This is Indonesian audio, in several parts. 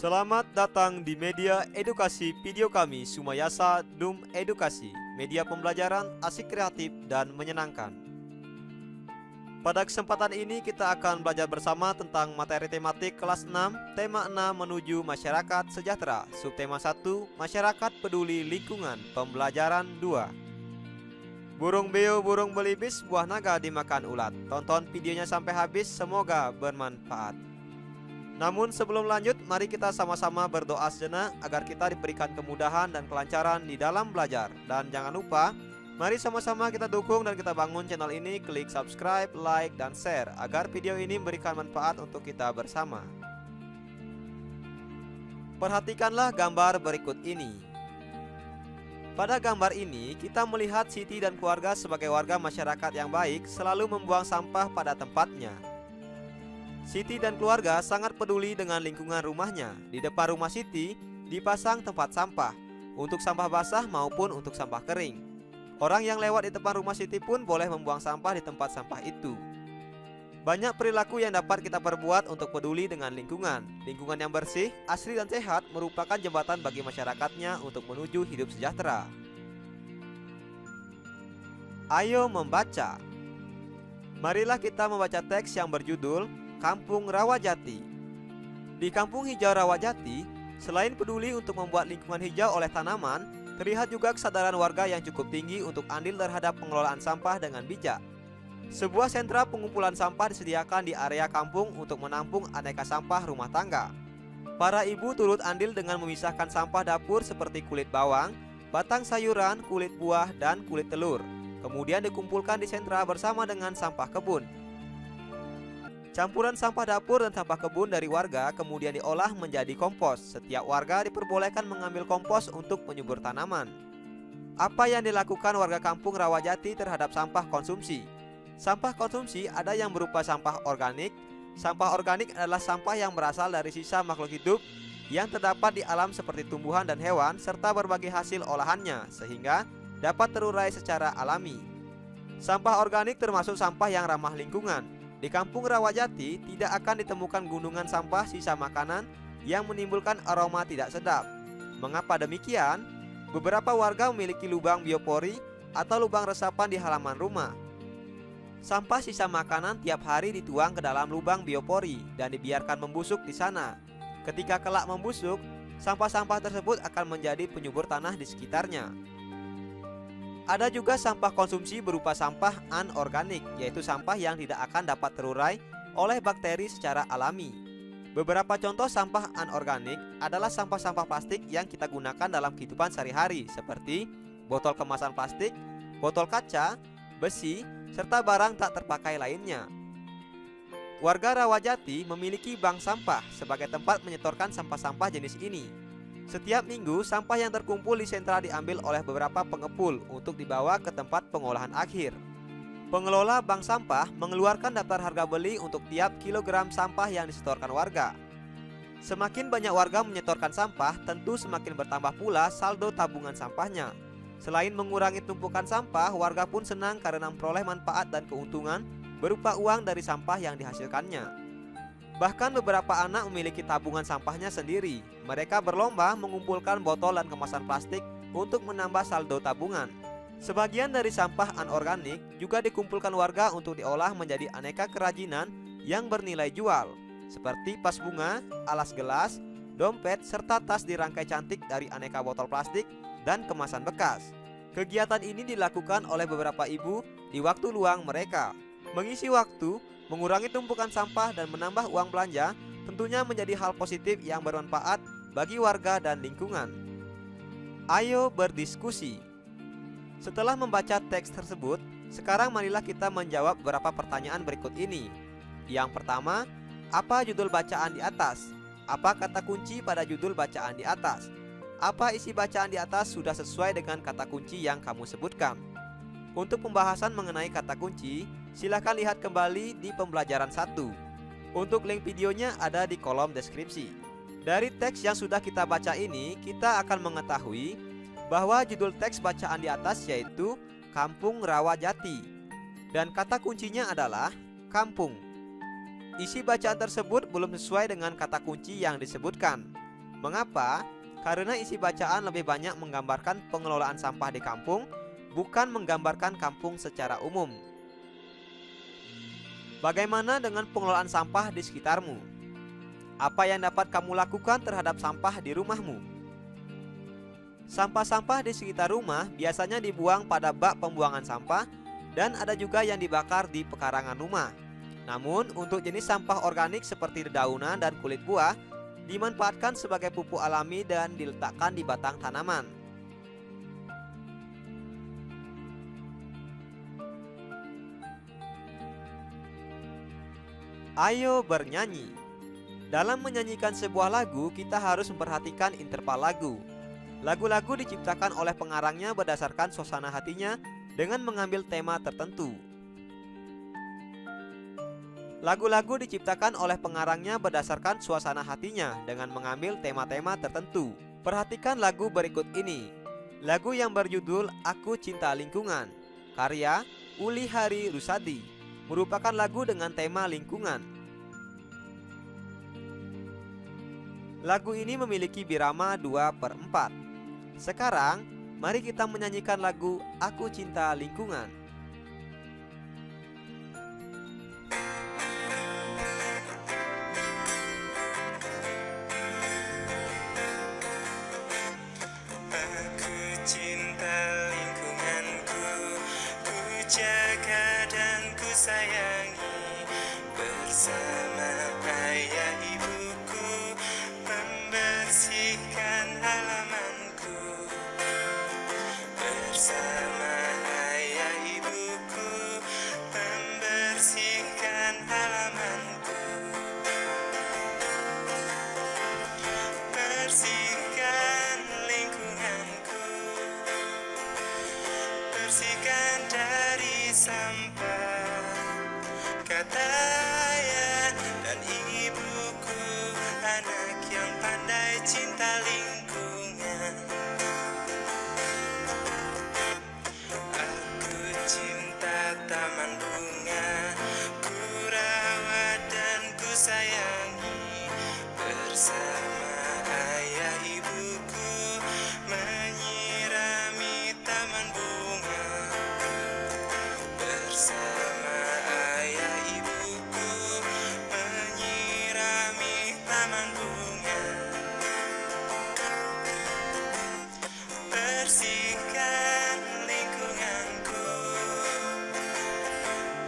Selamat datang di media edukasi video kami Sumayasa Dum Edukasi, media pembelajaran asik, kreatif, dan menyenangkan. Pada kesempatan ini kita akan belajar bersama tentang materi tematik kelas 6, tema 6 menuju masyarakat sejahtera, subtema 1, masyarakat peduli lingkungan, pembelajaran 2. Burung beo burung belibis, buah naga dimakan ulat. Tonton videonya sampai habis, semoga bermanfaat. Namun sebelum lanjut, mari kita sama-sama berdoa sejenak agar kita diberikan kemudahan dan kelancaran di dalam belajar. Dan jangan lupa, mari sama-sama kita dukung dan kita bangun channel ini, klik subscribe, like, dan share agar video ini memberikan manfaat untuk kita bersama. Perhatikanlah gambar berikut ini. Pada gambar ini, kita melihat Siti dan keluarga sebagai warga masyarakat yang baik selalu membuang sampah pada tempatnya. Siti dan keluarga sangat peduli dengan lingkungan rumahnya. Di depan rumah Siti dipasang tempat sampah, untuk sampah basah maupun untuk sampah kering. Orang yang lewat di depan rumah Siti pun boleh membuang sampah di tempat sampah itu. Banyak perilaku yang dapat kita perbuat untuk peduli dengan lingkungan. Lingkungan yang bersih, asri, dan sehat merupakan jembatan bagi masyarakatnya untuk menuju hidup sejahtera. Ayo membaca. Marilah kita membaca teks yang berjudul Kampung Rawajati. Di Kampung Hijau Rawajati, selain peduli untuk membuat lingkungan hijau oleh tanaman, terlihat juga kesadaran warga yang cukup tinggi untuk andil terhadap pengelolaan sampah dengan bijak. Sebuah sentra pengumpulan sampah disediakan di area kampung untuk menampung aneka sampah rumah tangga. Para ibu turut andil dengan memisahkan sampah dapur seperti kulit bawang, batang sayuran, kulit buah, dan kulit telur. Kemudian dikumpulkan di sentra bersama dengan sampah kebun. Campuran sampah dapur dan sampah kebun dari warga kemudian diolah menjadi kompos. Setiap warga diperbolehkan mengambil kompos untuk menyubur tanaman. Apa yang dilakukan warga Kampung Rawajati terhadap sampah konsumsi? Sampah konsumsi ada yang berupa sampah organik. Sampah organik adalah sampah yang berasal dari sisa makhluk hidup yang terdapat di alam seperti tumbuhan dan hewan, serta berbagai hasil olahannya, sehingga dapat terurai secara alami. Sampah organik termasuk sampah yang ramah lingkungan. Di Kampung Rawajati tidak akan ditemukan gunungan sampah sisa makanan yang menimbulkan aroma tidak sedap. Mengapa demikian? Beberapa warga memiliki lubang biopori atau lubang resapan di halaman rumah. Sampah sisa makanan tiap hari dituang ke dalam lubang biopori dan dibiarkan membusuk di sana. Ketika kelak membusuk, sampah-sampah tersebut akan menjadi penyubur tanah di sekitarnya. Ada juga sampah konsumsi berupa sampah anorganik, yaitu sampah yang tidak akan dapat terurai oleh bakteri secara alami. Beberapa contoh sampah anorganik adalah sampah-sampah plastik yang kita gunakan dalam kehidupan sehari-hari, seperti botol kemasan plastik, botol kaca, besi, serta barang tak terpakai lainnya. Warga Rawajati memiliki bank sampah sebagai tempat menyetorkan sampah-sampah jenis ini. Setiap minggu, sampah yang terkumpul di sentra diambil oleh beberapa pengepul untuk dibawa ke tempat pengolahan akhir. Pengelola bank sampah mengeluarkan daftar harga beli untuk tiap kilogram sampah yang disetorkan warga. Semakin banyak warga menyetorkan sampah, tentu semakin bertambah pula saldo tabungan sampahnya. Selain mengurangi tumpukan sampah, warga pun senang karena memperoleh manfaat dan keuntungan berupa uang dari sampah yang dihasilkannya. Bahkan beberapa anak memiliki tabungan sampahnya sendiri. Mereka berlomba mengumpulkan botol dan kemasan plastik untuk menambah saldo tabungan. Sebagian dari sampah anorganik juga dikumpulkan warga untuk diolah menjadi aneka kerajinan yang bernilai jual, seperti vas bunga, alas gelas, dompet, serta tas dirangkai cantik dari aneka botol plastik dan kemasan bekas. Kegiatan ini dilakukan oleh beberapa ibu di waktu luang mereka. Mengisi waktu, mengurangi tumpukan sampah, dan menambah uang belanja tentunya menjadi hal positif yang bermanfaat bagi warga dan lingkungan. Ayo berdiskusi. Setelah membaca teks tersebut, sekarang marilah kita menjawab beberapa pertanyaan berikut ini. Yang pertama, apa judul bacaan di atas? Apa kata kunci pada judul bacaan di atas? Apa isi bacaan di atas sudah sesuai dengan kata kunci yang kamu sebutkan? Untuk pembahasan mengenai kata kunci, silakan lihat kembali di pembelajaran 1. Untuk link videonya ada di kolom deskripsi. Dari teks yang sudah kita baca ini, kita akan mengetahui bahwa judul teks bacaan di atas yaitu Kampung Rawajati, dan kata kuncinya adalah kampung. Isi bacaan tersebut belum sesuai dengan kata kunci yang disebutkan. Mengapa? Karena isi bacaan lebih banyak menggambarkan pengelolaan sampah di kampung, bukan menggambarkan kampung secara umum. Bagaimana dengan pengelolaan sampah di sekitarmu? Apa yang dapat kamu lakukan terhadap sampah di rumahmu? Sampah-sampah di sekitar rumah biasanya dibuang pada bak pembuangan sampah dan ada juga yang dibakar di pekarangan rumah. Namun, untuk jenis sampah organik seperti dedaunan dan kulit buah dimanfaatkan sebagai pupuk alami dan diletakkan di batang tanaman. Ayo bernyanyi. Dalam menyanyikan sebuah lagu, kita harus memperhatikan interval lagu. Lagu-lagu diciptakan oleh pengarangnya berdasarkan suasana hatinya dengan mengambil tema tertentu. Lagu-lagu diciptakan oleh pengarangnya berdasarkan suasana hatinya dengan mengambil tema-tema tertentu. Perhatikan lagu berikut ini. Lagu yang berjudul Aku Cinta Lingkungan, karya Uli Hari Rusadi, merupakan lagu dengan tema lingkungan. Lagu ini memiliki birama 2/4. Sekarang, mari kita menyanyikan lagu Aku Cinta Lingkungan. Jaga dan ku sayangi bersama ayah ibuku, membersihkan halamanku. Bersama ayah ibuku, membersihkan halamanku. Bersihkan lingkunganku, bersihkan dari sampah, kata ayah dan ibuku, anak yang pandai cinta lingkungan. Aku cinta taman bunga, ku rawat dan ku sayangi bersama ayah ibuku, menyirami taman bunga. Bersama ayah ibuku, menyirami taman bunga. Bersihkan lingkunganku,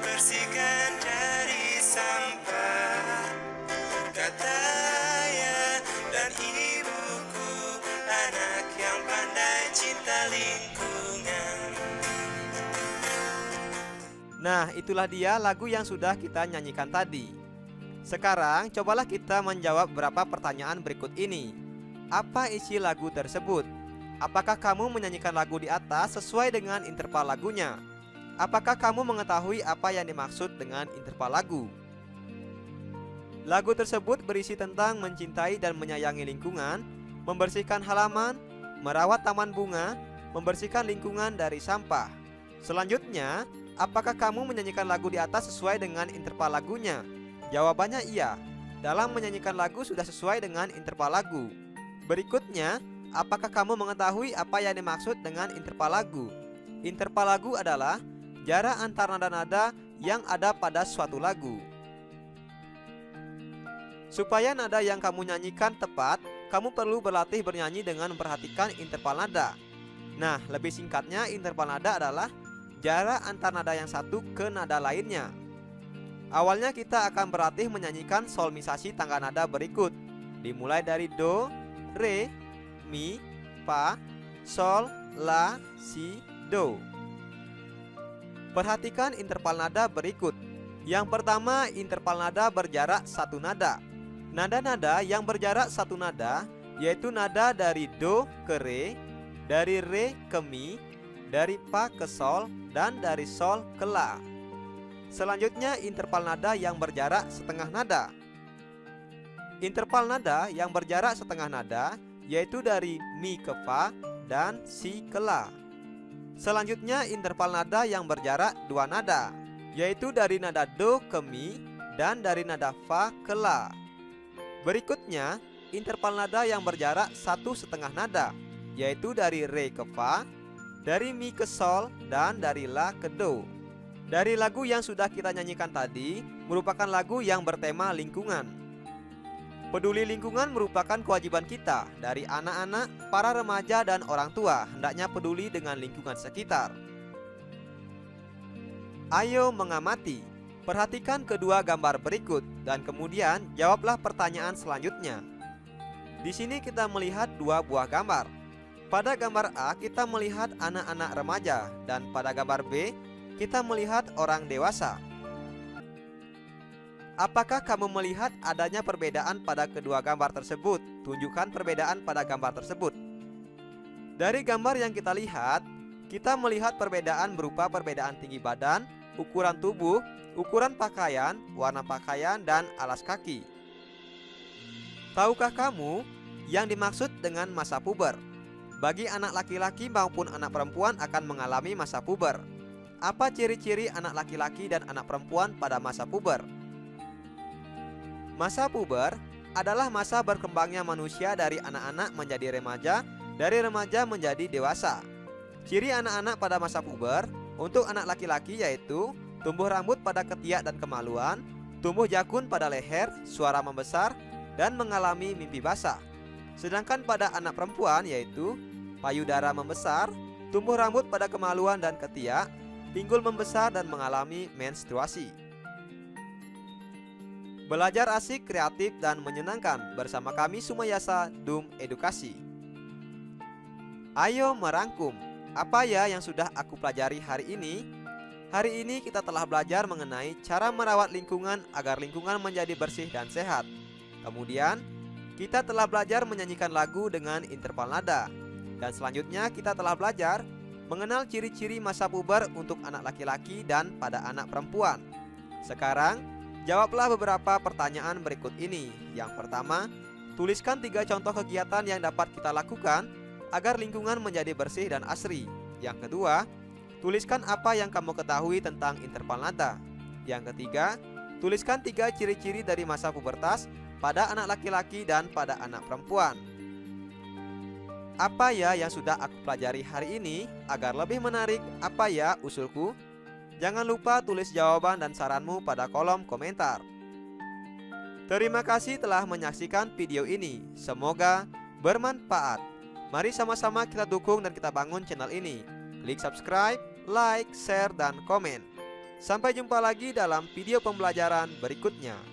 bersihkan dari sampah, kata ayah dan ibuku, anak yang pandai cinta lingkungan. Nah, itulah dia lagu yang sudah kita nyanyikan tadi. Sekarang, cobalah kita menjawab beberapa pertanyaan berikut ini. Apa isi lagu tersebut? Apakah kamu menyanyikan lagu di atas sesuai dengan interval lagunya? Apakah kamu mengetahui apa yang dimaksud dengan interval lagu? Lagu tersebut berisi tentang mencintai dan menyayangi lingkungan, membersihkan halaman, merawat taman bunga, membersihkan lingkungan dari sampah. Selanjutnya, apakah kamu menyanyikan lagu di atas sesuai dengan interval lagunya? Jawabannya iya. Dalam menyanyikan lagu sudah sesuai dengan interval lagu. Berikutnya, apakah kamu mengetahui apa yang dimaksud dengan interval lagu? Interval lagu adalah jarak antar nada-nada yang ada pada suatu lagu. Supaya nada yang kamu nyanyikan tepat, kamu perlu berlatih bernyanyi dengan memperhatikan interval nada. Nah, lebih singkatnya, interval nada adalah jarak antar nada yang satu ke nada lainnya. Awalnya kita akan berlatih menyanyikan solmisasi tangga nada berikut, dimulai dari do, re, mi, fa, sol, la, si, do. Perhatikan interval nada berikut. Yang pertama, interval nada berjarak satu nada. Nada-nada yang berjarak satu nada yaitu nada dari do ke re, dari re ke mi, dari fa ke sol, dan dari sol ke la. Selanjutnya, interval nada yang berjarak setengah nada. Interval nada yang berjarak setengah nada yaitu dari mi ke fa dan si ke la. Selanjutnya, interval nada yang berjarak dua nada yaitu dari nada do ke mi dan dari nada fa ke la. Berikutnya, interval nada yang berjarak 1,5 nada, yaitu dari re ke fa, dari mi ke sol, dan dari la ke do. Dari lagu yang sudah kita nyanyikan tadi merupakan lagu yang bertema lingkungan. Peduli lingkungan merupakan kewajiban kita dari anak-anak, para remaja, dan orang tua hendaknya peduli dengan lingkungan sekitar. Ayo mengamati. Perhatikan kedua gambar berikut dan kemudian jawablah pertanyaan selanjutnya. Di sini kita melihat dua buah gambar. Pada gambar A kita melihat anak-anak remaja dan pada gambar B kita melihat orang dewasa. Apakah kamu melihat adanya perbedaan pada kedua gambar tersebut? Tunjukkan perbedaan pada gambar tersebut. Dari gambar yang kita lihat, kita melihat perbedaan berupa perbedaan tinggi badan, ukuran tubuh, ukuran pakaian, warna pakaian, dan alas kaki. Tahukah kamu yang dimaksud dengan masa puber? Bagi anak laki-laki maupun anak perempuan akan mengalami masa puber. Apa ciri-ciri anak laki-laki dan anak perempuan pada masa puber? Masa puber adalah masa berkembangnya manusia dari anak-anak menjadi remaja, dari remaja menjadi dewasa. Ciri anak-anak pada masa puber untuk anak laki-laki yaitu tumbuh rambut pada ketiak dan kemaluan, tumbuh jakun pada leher, suara membesar, dan mengalami mimpi basah. Sedangkan pada anak perempuan yaitu payudara membesar, tumbuh rambut pada kemaluan dan ketiak, pinggul membesar, dan mengalami menstruasi. Belajar asik, kreatif, dan menyenangkan bersama kami Sumayasa Dum Edukasi. Ayo merangkum. Apa ya yang sudah aku pelajari hari ini? Hari ini kita telah belajar mengenai cara merawat lingkungan agar lingkungan menjadi bersih dan sehat. Kemudian, kita telah belajar menyanyikan lagu dengan interval nada. Dan selanjutnya kita telah belajar mengenal ciri-ciri masa puber untuk anak laki-laki dan pada anak perempuan. Sekarang, jawablah beberapa pertanyaan berikut ini. Yang pertama, tuliskan 3 contoh kegiatan yang dapat kita lakukan agar lingkungan menjadi bersih dan asri. Yang kedua, tuliskan apa yang kamu ketahui tentang interval nada. Yang ketiga, tuliskan 3 ciri-ciri dari masa pubertas pada anak laki-laki dan pada anak perempuan. Apa ya yang sudah aku pelajari hari ini? Agar lebih menarik, apa ya usulku? Jangan lupa tulis jawaban dan saranmu pada kolom komentar. Terima kasih telah menyaksikan video ini. Semoga bermanfaat. Mari sama-sama kita dukung dan kita bangun channel ini. Klik subscribe, like, share, dan komen. Sampai jumpa lagi dalam video pembelajaran berikutnya.